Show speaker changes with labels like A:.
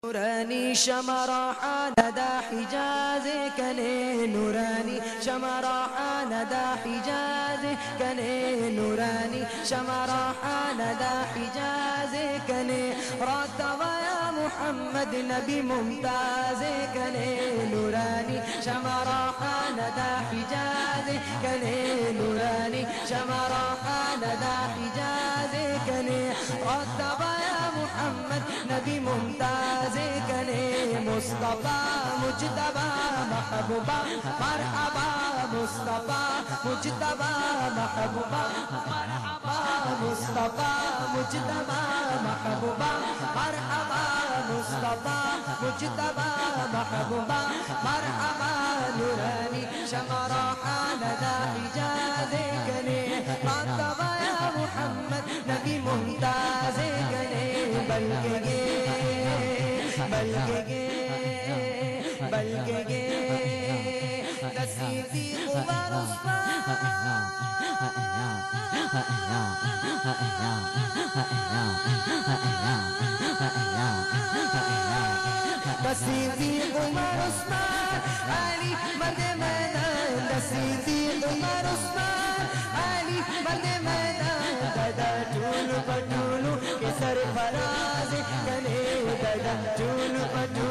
A: نورانی شمراحان دا حجاز کنے نورانی شمراحان دا حجاز کنے نورانی شمراحان دا حجاز کنے راتوا یا محمد نبی ممتاز کنے نورانی شمراحان دا حجاز کنے نورانی شمراحان دا حجاز کنے راتوا یا محمد نبی ممتاز کنے مصطفیٰ مجتبیٰ محبوبہ مرحبا مصطفیٰ مجتبیٰ محبوبہ مرحبا مصطفیٰ مجتبیٰ محبوبہ مرحبا مصطفیٰ مجتبیٰ محبوبہ مرحبا نورانی شمراحان دا حجاز کنے مرحبا یا محمد نبی ممتاز کنے بلکہ گے صدیق عمر صدیق عمر عثمان علی مرد میدان صدیق عمر عثمان علی مرد میدان دادا ٹولو پٹولو کے سرفراز کنے دادا ٹولو پٹولو